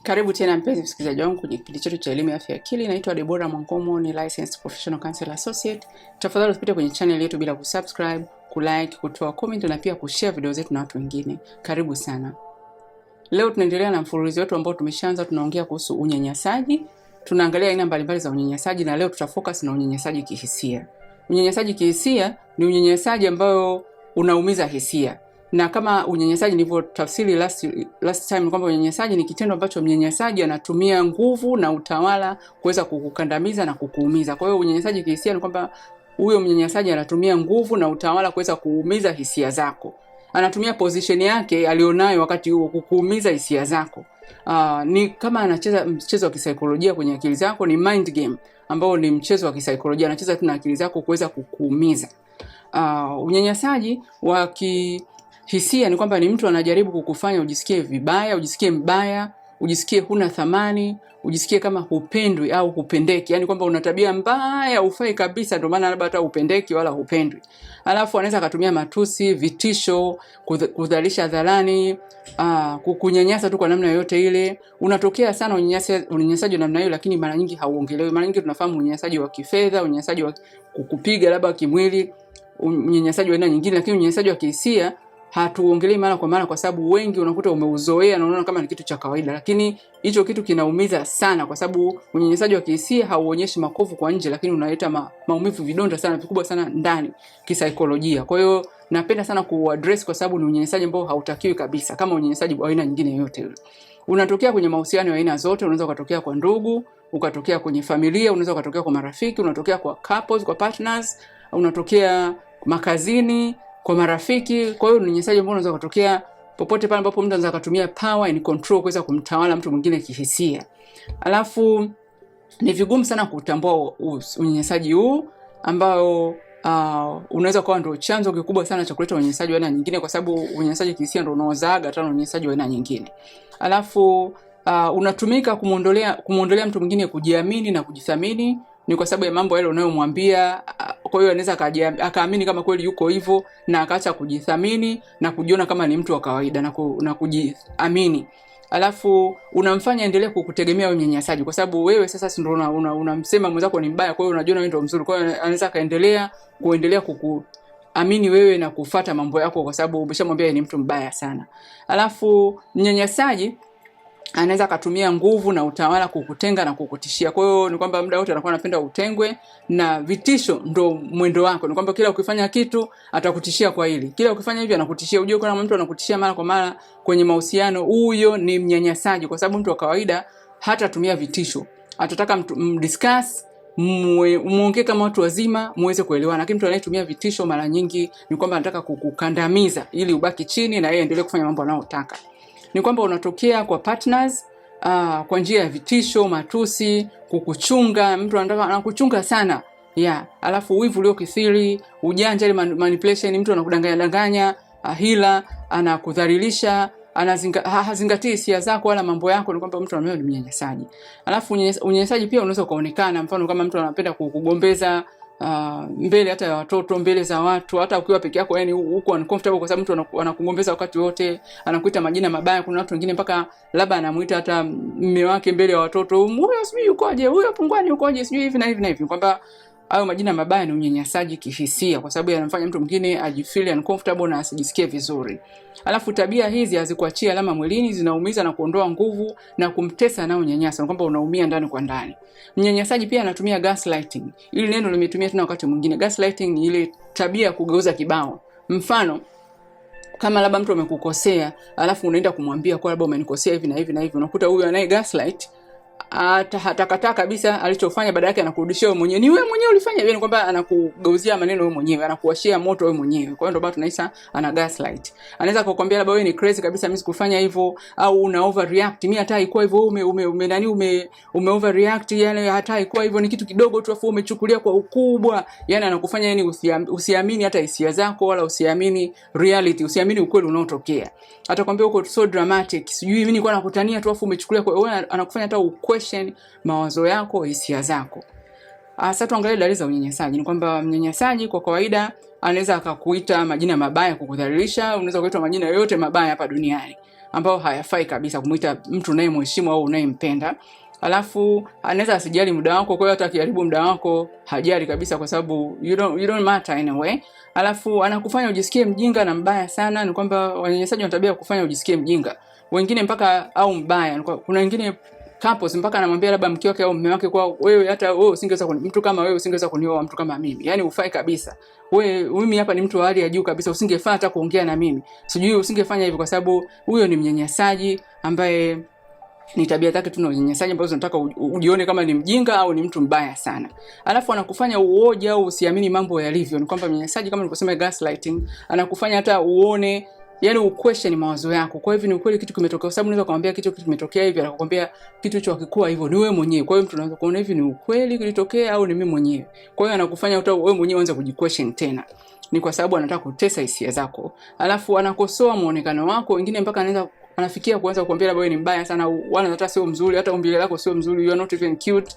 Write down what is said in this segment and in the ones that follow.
Karibu tena mpenzi msikilizaji wangu kwenye kipindi chetu cha elimu ya afya ya akili. Naitwa Deborah Mwangomo, ni licensed professional counselor associate. Tafadhali usipite kwenye channel yetu bila kusubscribe, kulike, kutoa comment na pia kushare video zetu na watu wengine. Karibu sana. Leo tunaendelea na mfululizo wetu ambao tumeshaanza. Tunaongea kuhusu unyanyasaji. Tunaangalia aina mbalimbali za unyanyasaji na leo tutafocus na unyanyasaji kihisia. Unyanyasaji kihisia ni unyanyasaji ambao unaumiza hisia. Na kama unyanyasaji nilivyotafsiri last time kwamba unyanyasaji ni kitendo ambacho mnyanyasaji anatumia nguvu na utawala kuweza kukukandamiza na kukuumiza. Kwa hiyo unyanyasaji kihisia ni kwamba huyo mnyanyasaji anatumia nguvu na utawala kuweza kuumiza hisia zako. Anatumia position yake alionayo wakati huo kukuumiza hisia zako. Ni kama anacheza mchezo wa kisaikolojia kwenye akili zako, ni mind game ambao ni mchezo wa kisaikolojia, anacheza tu na akili zako kuweza kukuumiza. Unyanyasaji wa hisia ni kwamba ni mtu anajaribu kukufanya ujisikie vibaya, ujisikie mbaya, ujisikie huna thamani, ujisikie kama hupendwi au hupendeki. Yaani kwamba una tabia mbaya, hufai kabisa, ndio maana labda hata hupendeki wala hupendwi. Alafu anaweza akatumia matusi, vitisho, kudhalisha hadharani, kukunyanyasa tu kwa namna yoyote ile. Unatokea sana unyanyasaji wa namna hiyo, lakini mara nyingi hauongelewi. Mara nyingi tunafahamu unyanyasaji wa kifedha, unyanyasaji wa kukupiga labda kimwili, unyanyasaji wa aina nyingine, lakini unyanyasaji wa kihisia hatuongelei mara kwa mara kwa sababu wengi unakuta umeuzoea na unaona kama ni kitu cha kawaida, lakini hicho kitu kinaumiza sana kwa sababu unyanyasaji wa kihisia hauonyeshi makovu kwa nje, lakini unaleta maumivu, vidonda sana vikubwa sana ndani kisaikolojia. Kwa hiyo napenda sana kuaddress kwa sababu ni unyanyasaji ambao hautakiwi kabisa, kama unyanyasaji wa aina nyingine yote ile. Unatokea kwenye mahusiano ya aina zote, unaweza kutokea kwa ndugu, ukatokea kwenye familia, unaweza kutokea kwa marafiki, unatokea kwa couples, kwa partners, unatokea makazini, kwa marafiki. Kwa hiyo unyanyasaji ambao unaweza kutokea popote pale ambapo mtu anaweza kutumia power and control kuweza kumtawala mtu mwingine kihisia. Alafu ni vigumu sana kutambua unyanyasaji huu ambao unaweza kuwa ndio chanzo kikubwa sana cha kuleta unyanyasaji wa aina nyingine, kwa sababu unyanyasaji kihisia ndio unaozaga hata unyanyasaji wa aina nyingine. Alafu unatumika kumuondolea mtu mwingine kujiamini na kujithamini, ni kwa sababu ya mambo yale unayomwambia. Kwa hiyo anaweza akaamini kama kweli yuko hivyo na akaacha kujithamini na kujiona kama ni mtu wa kawaida na kujiamini. Alafu unamfanya endelee kukutegemea wewe mnyanyasaji, kwa sababu wewe sasa si ndio unamsema mwenzako ni mbaya, kwa hiyo unajiona wewe ndio mzuri. Kwa hiyo anaweza kuendelea kukuamini wewe na kufuata mambo yako kwa sababu umeshamwambia ni mtu mbaya sana. Alafu mnyanyasaji anaweza kutumia nguvu na utawala kukutenga na kukutishia. Kwa hiyo ni kwamba muda wote anakuwa anapenda utengwe, na vitisho ndo mwendo wako. Ni kwamba kila ukifanya kitu atakutishia kwa hili, kila ukifanya hivi anakutishia. Unajua kuna mtu anakutishia mara kwa mara kwenye mahusiano, huyo ni mnyanyasaji, kwa sababu mtu wa kawaida hatatumia vitisho. Atataka mdiscuss, muongee kama watu wazima muweze kuelewana. Lakini mtu anayetumia vitisho mara nyingi ni kwamba anataka kukukandamiza ili ubaki chini na yeye endelee kufanya mambo anayotaka. Ni kwamba unatokea kwa partners kwa njia ya vitisho, matusi, kukuchunga. Mtu anakuchunga sana. Alafu wivu uliokithiri, ujanja ile manipulation, mtu anakudanganya, hila, anakudhalilisha, hazingatii hisia zako wala mambo yako. Ni kwamba mtu anayo ni mnyanyasaji. Alafu unyanyasaji pia unaweza kuonekana, mfano kama mtu anapenda kukugombeza mbele hata ya watoto, mbele za watu, hata ukiwa peke yako, yani uko uncomfortable kwa sababu mtu anakugombeza wakati wote, anakuita majina mabaya. Kuna watu wengine mpaka labda anamuita hata mume wake mbele ya watoto, huyo sijui ukoje, huyo pungwani ukoje, sijui hivi na hivi na hivi. Kwamba hayo majina mabaya ni unyanyasaji kihisia, kwa sababu yanamfanya mtu mwingine ajifeel uncomfortable na asijisikie vizuri. Alafu tabia hizi hazikuachia alama mwilini, zinaumiza na kuondoa nguvu na kumtesa na unyanyasa, kwamba unaumia ndani kwa ndani. Mnyanyasaji pia anatumia gaslighting. Ili neno limetumia tena wakati mwingine. Gaslighting ni ile tabia ya kugeuza kibao. Mfano kama labda mtu amekukosea, alafu unaenda kumwambia kwa labda umenikosea hivi na hivi na hivi, unakuta huyu anaye gaslight hatakataa kabisa alichofanya, baada yake anakurudishia wewe mwenyewe, ni wewe mwenyewe ulifanya hivi. Ni kwamba anakugeuzia maneno wewe mwenyewe, anakuwashia moto wewe mwenyewe. Kwa hiyo ndio bado tunaisa ana gaslight. Anaweza kukwambia labda wewe ni crazy kabisa, mimi sikufanya hivyo, au una overreact, mimi hata haikuwa hivyo, ume overreact, yani hata haikuwa hivyo, ni kitu kidogo tu afu umechukulia kwa ukubwa. Yani anakufanya yani usiamini hata hisia zako, wala usiamini reality, usiamini ukweli unaotokea. Atakwambia uko so dramatic, sijui mimi nilikuwa nakutania tu afu umechukulia kwa wewe, anakufanya hata question mawazo yako, hisia zako. Sasa tuangalie dalili za unyanyasaji. Ni kwamba mnyanyasaji kwa kawaida anaweza akakuita majina mabaya, kukudhalilisha. Unaweza kuitwa majina yote mabaya hapa duniani. ambayo hayafai kabisa kumuita mtu unayemheshimu au unayempenda. Alafu anaweza asijali muda wako, kwa hiyo hata akiharibu muda wako hajali kabisa kwa sababu you don't matter anyway. Alafu anakufanya ujisikie mjinga na mbaya sana. Ni kwamba wanyanyasaji wana tabia kufanya ujisikie mjinga. Wengine mpaka au mbaya. Kuna wengine couples mpaka anamwambia labda mke wake au mume wake kwa wewe hata wewe usingeweza mtu kama wewe usingeweza kunioa mtu kama mimi. Yaani ufai kabisa. Mimi hapa ni mtu wa hali ya juu kabisa, usingefaa hata kuongea na mimi. Sijui usingefanya hivi kwa sababu huyo ni mnyanyasaji ambaye ni tabia zake tu na unyanyasaji ambazo unataka ujione kama ni mjinga au ni mtu mbaya sana. Alafu anakufanya uoje au usiamini mambo yalivyo. Ni kwamba mnyanyasaji kama nilivyosema gaslighting, anakufanya hata uone, yani uquestion mawazo yako. Kwa hivyo ni ukweli kitu kimetokea, kwa sababu unaweza kumwambia kitu kimetokea hivi, anakuambia kitu hicho hakikuwa hivyo, ni wewe mwenyewe. Kwa hiyo mtu anaweza kuona hivi ni ukweli kilitokea au ni mimi mwenyewe. Kwa hiyo anakufanya hata wewe mwenyewe uanze kujiquestion tena. Ni kwa sababu anataka kutesa hisia zako. Alafu anakosoa muonekano wako, wengine mpaka anafikia kuanza kukuambia labda wewe ni mbaya sana, wala hata sio mzuri, hata umbile lako sio mzuri, you are not even cute.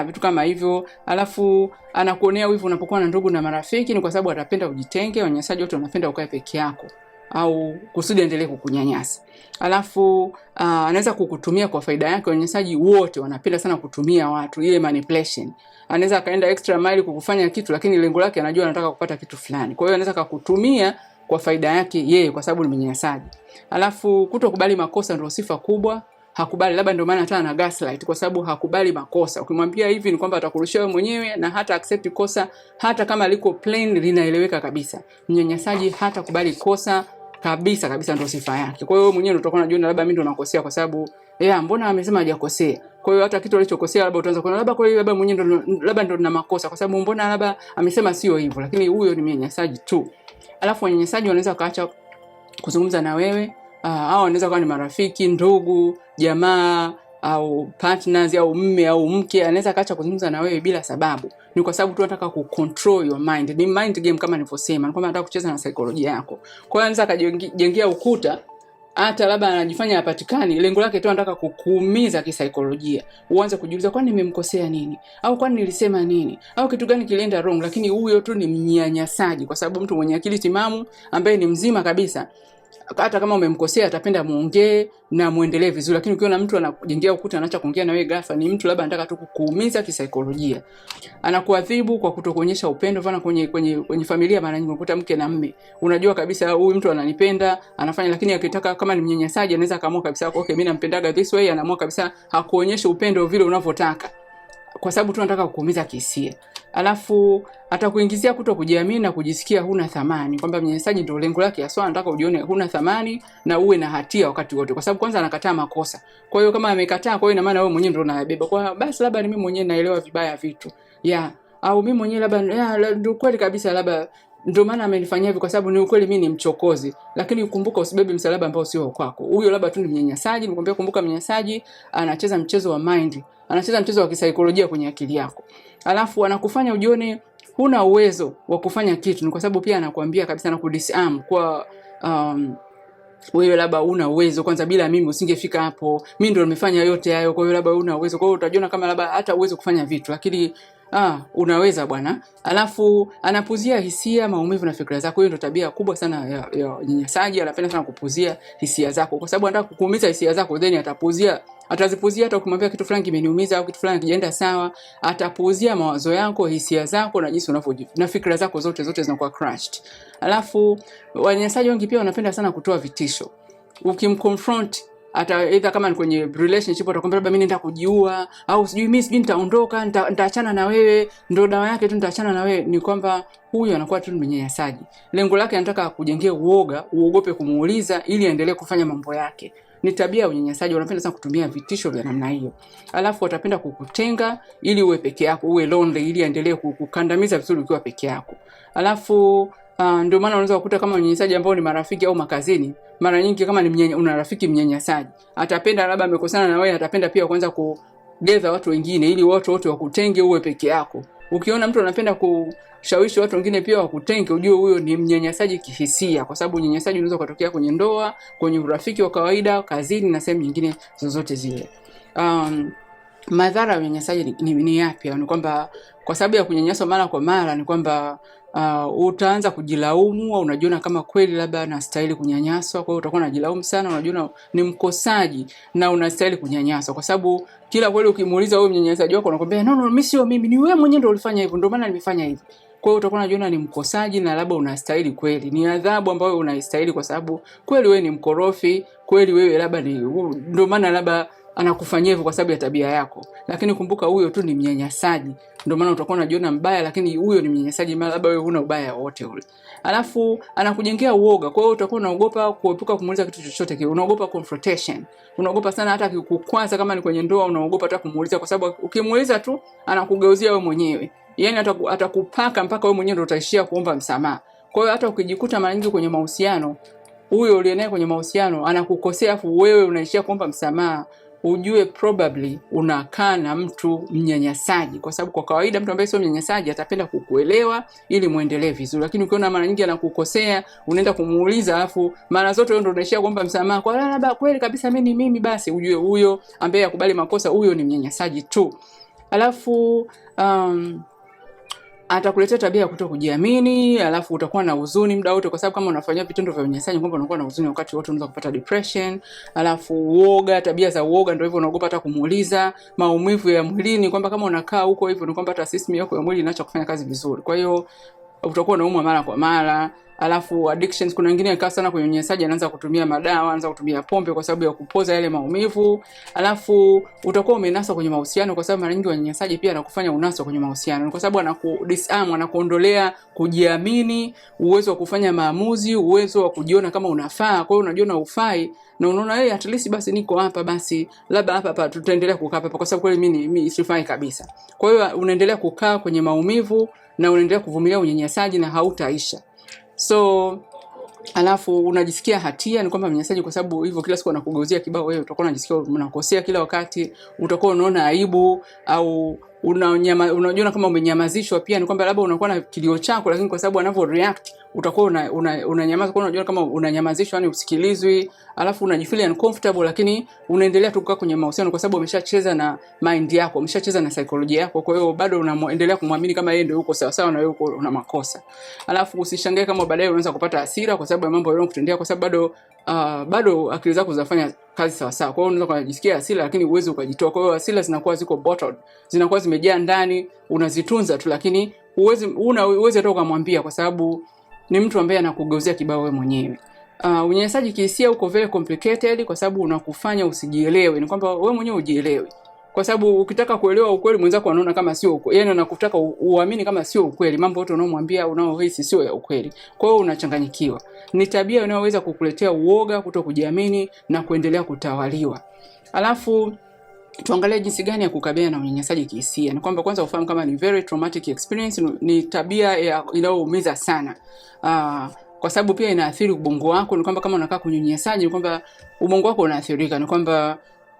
Vitu kama hivyo. Alafu anakuonea wivu unapokuwa na ndugu na marafiki, ni kwa sababu atapenda ujitenge. Wanyanyasaji wote wanapenda ukae peke yako au kusudi endelee kukunyanyasa. Alafu anaweza kukutumia kwa faida yake. Wanyanyasaji wote wanapenda sana kutumia watu, ile manipulation. Anaweza kaenda extra mile kukufanya kitu, lakini lengo lake anajua anataka kupata kitu fulani. Kwa hiyo anaweza kukutumia kwa faida yake yeye kwa sababu ni mnyanyasaji. Alafu kutokubali makosa ndio sifa kubwa. Hakubali, labda ndio maana hata ana gaslight kwa sababu hakubali makosa. Ukimwambia hivi ni kwamba atakurushia wewe mwenyewe na hata accept kosa hata kama liko plain linaeleweka kabisa. Mnyanyasaji hata kubali kosa kabisa ndio sifa yake. Kwa hiyo wewe mwenyewe utakuwa unajiona labda mimi ndo nakosea kwa sababu mbona amesema hajakosea. Kwa hiyo hata kitu alichokosea labda utaanza kuona labda kwa hiyo labda mwenyewe ndo nina makosa kwa sababu mbona labda amesema sio hivyo, lakini huyo ni mnyanyasaji tu. Alafu wanyanyasaji wanaweza kaacha kuzungumza na wewe, au wanaweza kuwa ni marafiki, ndugu, jamaa au partners au mume au mke, anaweza kaacha kuzungumza na wewe bila sababu. Ni kwa sababu tu anataka kucontrol your mind. Ni mind game kama nilivyosema, kwamba anataka kucheza na psychology yako. Kwa hiyo anaweza kujengea ukuta hata labda anajifanya hapatikani, lengo lake tu anataka kukuumiza kisaikolojia. Uanze kujiuliza kwani nimemkosea nini? Au kwani nilisema nini? Au kitu gani kilienda wrong? Lakini huyo tu ni mnyanyasaji kwa sababu mtu mwenye akili timamu ambaye ni mzima kabisa, hata kama umemkosea atapenda muongee na muendelee vizuri. Lakini ukiona mtu anakujengea ukuta anaacha kuongea na wewe ghafla, ni mtu labda anataka tu kukuumiza kisaikolojia. Anakuadhibu kwa kutokuonyesha upendo. Vana kwenye familia mara nyingi unakuta mke na mume, unajua kabisa huyu mtu ananipenda, anafanya, lakini akitaka kama ni mnyanyasaji anaweza kaamua kabisa okay mimi nampendaga this way, anaamua kabisa hakuonyesha upendo vile unavyotaka kwa sababu tu anataka kukuumiza kihisia. Alafu atakuingizia kutokujiamini na kujisikia huna thamani, kwamba mnyanyasaji ndio lengo lake hasa, anataka ujione huna thamani na uwe na hatia wakati wote, kwa sababu kwanza anakataa makosa. Kwa hiyo kama amekataa, kwa hiyo ina maana wewe mwenyewe ndio unayabeba. Kwa basi labda ni mimi mwenyewe naelewa vibaya vitu au mimi mwenyewe labda ndio kweli kabisa, labda ndio maana amenifanyia hivi kwa sababu ni ukweli mimi ni mchokozi. Lakini ukumbuka usibebe msalaba ambao sio wako. Huyo labda tu ni mnyanyasaji. Nikwambia kumbuka, mnyanyasaji anacheza mchezo wa mind, anacheza mchezo wa kisaikolojia kwenye akili yako. Alafu anakufanya ujione huna uwezo wa kufanya kitu, ni kwa sababu pia anakuambia kabisa na kudisarm kwa wewe labda una uwezo, kwanza bila mimi usingefika hapo, mimi ndio nimefanya yote hayo, kwa hiyo labda una uwezo. Kwa hiyo utajiona kama labda hata uwezo kufanya vitu, lakini unaweza bwana. Alafu anapuzia hisia, maumivu na fikra zako. Hiyo ndio tabia kubwa sana ya unyanyasaji. Anapenda sana kupuzia hisia zako kwa sababu anataka kukuumiza hisia zako, then atazipuzia. Hata ukimwambia kitu fulani kimeniumiza au kitu fulani kijaenda sawa, atapuzia mawazo yako, hisia zako na jinsi unavyojifu, na fikra zako zote zinakuwa crushed. Alafu wanyanyasaji wengi pia wanapenda sana kutoa vitisho. Ukimconfront either kama ni kwenye relationship atakwambia labda mimi nenda kujiua, au mimi nitaondoka, nitaachana na wewe, ndio dawa yake tu nitaachana na wewe. Ni kwamba huyu anakuwa tu mnyanyasaji. Lengo lake anataka kujengea uoga, uogope kumuuliza ili aendelee kufanya mambo yake. Ni tabia ya unyanyasaji, wanapenda sana kutumia vitisho vya namna hiyo. Alafu watapenda kukutenga ili uwe peke yako, uwe lonely, ili aendelee kukandamiza vizuri ukiwa peke yako. Alafu ndio maana unaweza kukuta kama unyanyasaji ambao ni marafiki au makazini, mara nyingi kama ni una rafiki mnyanyasaji, atapenda labda amekosana na wewe, atapenda pia kuanza kugether watu wengine ili watu wote wakutenge uwe peke yako. Ukiona mtu anapenda kushawishi watu wengine pia wakutenge, ujue huyo ni mnyanyasaji kihisia, kwa sababu unyanyasaji unaweza kutokea kwenye ndoa, kwenye urafiki wa kawaida, kazini na sehemu nyingine zozote zile. Madhara ya unyanyasaji ni yapi? Ni kwamba kwa sababu ya kunyanyaswa mara kwa mara, ni kwamba utaanza kujilaumu au unajiona kama kweli labda nastahili kunyanyaswa. Kwa hiyo utakuwa unajilaumu sana, unajiona ni mkosaji na unastahili kunyanyaswa, kwa sababu kila kweli ukimuuliza wewe mnyanyasaji wako anakuambia no mimi sio mimi, ni wewe mwenyewe ndio ulifanya hivyo, ndio maana nimefanya hivyo. Kwa hiyo utakuwa unajiona ni mkosaji na labda unastahili kweli. Ni adhabu ambayo unaistahili kwa sababu kweli wewe ni mkorofi, kweli wewe labda ni ndio maana labda anakufanyia hivyo kwa sababu ya tabia yako. Lakini kumbuka huyo tu ni mnyanyasaji. Ndio maana utakuwa unajiona mbaya, lakini huyo ni mnyanyasaji, maana labda wewe huna ubaya wote ule. Alafu anakujengea uoga. Kwa hiyo utakuwa unaogopa kuepuka kumuuliza kitu chochote kile. Unaogopa confrontation. Unaogopa sana hata kukwanza kama ni kwenye ndoa, unaogopa hata kumuuliza kwa sababu ukimuuliza tu anakugeuzia wewe mwenyewe. Yaani atakupaka mpaka wewe mwenyewe ndio utaishia kuomba msamaha. Kwa hiyo hata ukijikuta mara nyingi kwenye mahusiano, huyo uliyenaye kwenye mahusiano anakukosea afu wewe unaishia kuomba msamaha, ujue probably unakaa na mtu mnyanyasaji. Kwa sababu kwa kawaida mtu ambaye sio mnyanyasaji atapenda kukuelewa ili muendelee vizuri. Lakini ukiona mara nyingi anakukosea, unaenda kumuuliza alafu mara zote wewe ndio unaishia kuomba msamaha, kwa labda kweli kabisa mimi, basi ujue huyo ambaye yakubali makosa, huyo ni mnyanyasaji tu. Alafu atakuletea tabia ya kutokujiamini, alafu utakuwa na huzuni muda wote, kwa sababu kama unafanya vitendo vya unyanyasaji kwamba unakuwa na huzuni wakati wote, unaweza kupata depression. Alafu uoga, tabia za uoga, ndio hivyo unaogopa hata kumuuliza. Maumivu ya mwilini, kwamba kama unakaa huko hivyo ni kwamba hata system yako ya mwili inaacha kufanya kazi vizuri, kwa hiyo utakuwa unaumwa mara kwa mara. Alafu addictions, kuna wengine ikaa sana kwenye unyanyasaji, anaanza kutumia madawa, anaanza kutumia pombe kwa sababu ya kupoza yale maumivu. Alafu utakuwa umenaswa kwenye mahusiano, kwa sababu mara nyingi wanyanyasaji pia anakufanya unaswa kwenye mahusiano, kwa sababu anakudisarm, anakuondolea kujiamini, uwezo wa kufanya maamuzi, uwezo wa kujiona kama unafaa. Kwa hiyo unajiona ufai na unaona at least basi niko hapa, basi labda hapa tutaendelea kukaa hapa kwa sababu kweli mimi sifai kabisa. Kwa hiyo unaendelea kukaa kwenye maumivu na unaendelea kuvumilia unyanyasaji na hautaisha. So alafu unajisikia hatia, ni kwamba mnyanyasaji kwa sababu hivyo kila siku anakugeuzia kibao, wewe utakuwa unajisikia unakosea kila wakati, utakuwa unaona aibu au unajiona kama umenyamazishwa. Pia ni kwamba labda unakuwa na kilio chako, lakini kwa sababu anavyo react utakuwa unanyamaza, kwa unajiona kama unanyamazishwa, yani usikilizwi. Alafu unajifeel uncomfortable, lakini unaendelea tu kukaa kwenye mahusiano kwa sababu umeshacheza na mind yako, umeshacheza na psychology yako. Kwa hiyo bado unaendelea kumwamini kama yeye ndio yuko sawa sawa na wewe uko una makosa. Alafu usishangae kama baadaye unaanza kupata hasira kwa sababu ya mambo yanayokutendea, kwa sababu bado akili zako zinafanya kazi sawa sawa. Kwa hiyo unaweza kujisikia hasira lakini uwezo ukajitoa. Kwa hiyo hasira zinakuwa ziko bottled, zinakuwa zimejaa ndani, unazitunza tu, lakini uweze hata kumwambia kwa sababu ni mtu ambaye anakugeuzia kibao wewe mwenyewe. Unyanyasaji kihisia uko very complicated kwa sababu unakufanya usijielewe. Ni kwamba wewe mwenyewe ujielewe. Kwa sababu ukitaka kuelewa ukweli mwenzako anaona kama sio ukweli. Yaani anakutaka uamini kama sio ukweli. Mambo yote unaomwambia unaohisi sio ya ukweli. Kwa hiyo unachanganyikiwa. Ni tabia inayoweza kukuletea uoga, kutokujiamini na kuendelea kutawaliwa. Alafu tuangalie jinsi gani ya kukabiliana na unyanyasaji kihisia. Ni kwamba kwanza ufahamu kama ni very traumatic experience, ni tabia inayoumiza sana. Kwa sababu pia inaathiri ubongo wako. Ni kwamba kama unakaa kwenye unyanyasaji, ni kwamba ubongo wako unaathirika. Ni kwamba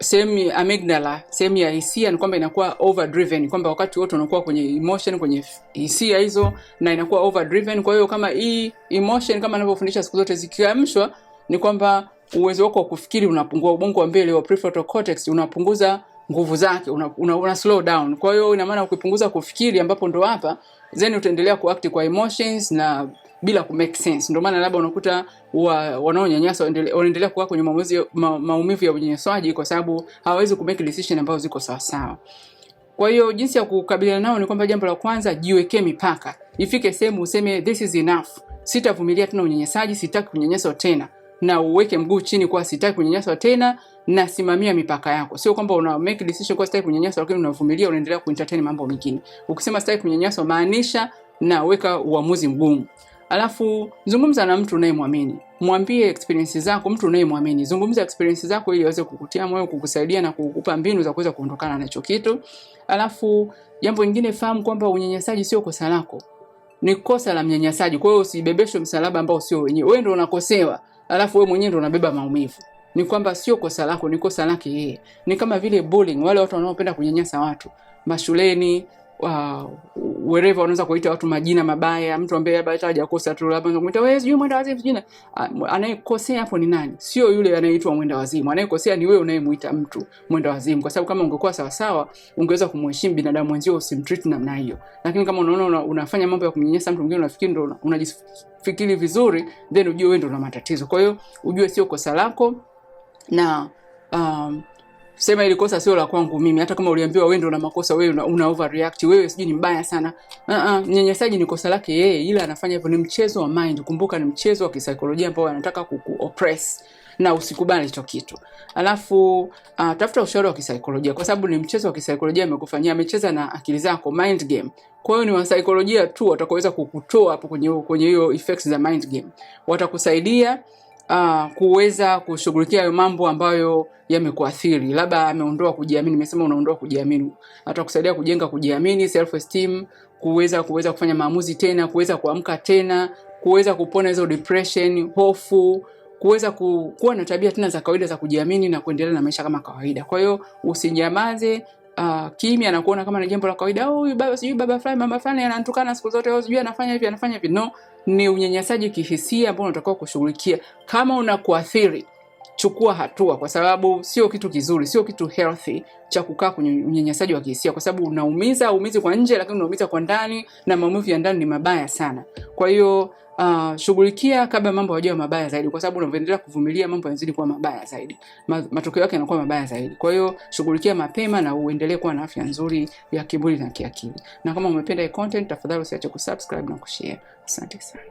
sehemu amygdala, sehemu ya hisia, ni kwamba inakuwa overdriven. Ni kwamba wakati wote unakuwa kwenye emotion, kwenye hisia hizo, na inakuwa overdriven. Kwa hiyo kama hii emotion, kama ninavyofundisha siku zote, zikiamshwa ni kwamba uwezo wako wa kufikiri unapungua. Ubongo wa mbele wa prefrontal cortex unapunguza nguvu zake, una slow down. Kwa hiyo ina maana ukipunguza kufikiri, ambapo ndo hapa then utaendelea kuact kwa emotions na bila ku make sense. Ndio maana labda unakuta wanaonyanyasa wanaendelea kuwa kwenye maumivu ya unyanyasaji kwa sababu hawawezi ku make decision ambazo ziko sawa sawa. Kwa hiyo jinsi ya kukabiliana nao ni kwamba jambo la kwanza, jiwekee mipaka. Ifike sehemu useme this is enough. Sitavumilia tena unyanyasaji, sitaki kunyanyaswa tena. Na uweke mguu chini kwa sitaki kunyanyaswa tena, na simamia mipaka yako. Sio kwamba una make decision kwa sitaki kunyanyaswa lakini unavumilia, unaendelea kuentertain mambo mengine. Ukisema sitaki kunyanyaswa, maanisha na weka uamuzi mgumu. Alafu zungumza na mtu unayemwamini. Mwambie experiences zako mtu unayemwamini. Zungumza experiences zako ili aweze kukutia moyo, kukusaidia na kukupa mbinu za kuweza kuondokana na hicho kitu. Alafu jambo lingine, fahamu kwamba unyanyasaji sio kosa lako. Ni kosa la mnyanyasaji. Kwa hiyo usibebeshwe msalaba ambao sio wenyewe. Wewe ndio unakosewa, alafu wewe mwenyewe ndio unabeba maumivu. Ni kwamba sio kosa lako, ni kosa lake yeye. Ni kama vile bullying, wale watu wanaopenda kunyanyasa watu mashuleni, wherever unaweza kuita watu majina mabaya, mtu ambaye hata hajakosa tu labda unamwita wewe sijui mwenda wazimu jina. Anayekosea hapo ni nani? Sio yule anayeitwa mwenda wazimu. Anayekosea ni wewe unayemuita mtu mwenda wazimu, kwa sababu kama ungekuwa sawa sawa ungeweza kumheshimu binadamu mwenzio, usimtreat namna hiyo. Lakini kama unaona unafanya mambo ya kumnyanyasa mtu mwingine, unafikiri ndo unajifikiri vizuri, then ujue wewe ndo una matatizo. Kwa hiyo ujue sio kosa lako, na sema ile kosa sio la kwangu mimi. Hata kama uliambiwa wewe ndio una makosa, wewe una overreact, wewe sijui ni mbaya sana. Mnyanyasaji ni kosa lake yeye, ila anafanya hivyo, ni mchezo wa mind. Kumbuka ni mchezo wa kisaikolojia ambao anataka kukuoppress, na usikubali hicho kitu. Alafu tafuta ushauri wa kisaikolojia, kwa sababu ni mchezo wa kisaikolojia amekufanyia, amecheza na akili zako, mind game. Kwa hiyo ni wa saikolojia tu watakaweza kukutoa hapo kwenye hiyo effects za mind game. Watakusaidia kuweza kushughulikia hayo mambo ambayo yamekuathiri. Labda ameondoa kujiamini, nimesema unaondoa kujiamini. Atakusaidia kujenga kujiamini, self esteem, kuweza kufanya maamuzi tena, kuweza kuamka tena, kuweza kupona hizo depression, hofu, kuweza kuwa na tabia tena za kawaida za kujiamini na kuendelea na maisha kama kawaida. Kwa hiyo usinyamaze kimya na kuona kama ni jambo la kawaida. Huyu baba sijui baba fulani mama fulani ananitukana siku zote, au sijui anafanya hivi. No, ni unyanyasaji kihisia ambao unatakiwa kushughulikia. Kama unakuathiri, chukua hatua, kwa sababu sio kitu kizuri, sio kitu healthy cha kukaa kwenye unyanyasaji wa kihisia, kwa sababu umizi kwa nje, lakini unaumiza kwa ndani, na maumivu ya ndani ni mabaya sana. Kwa hiyo shughulikia kabla mambo hayajawa mabaya zaidi, kwa sababu unavyoendelea kuvumilia mambo yanazidi kuwa mabaya zaidi, matokeo yake yanakuwa mabaya zaidi. Kwa hiyo shughulikia mapema na uendelee kuwa na afya nzuri ya kimwili na kiakili. Na kama umependa hii content, tafadhali usiache kusubscribe na kushare. Asante sana.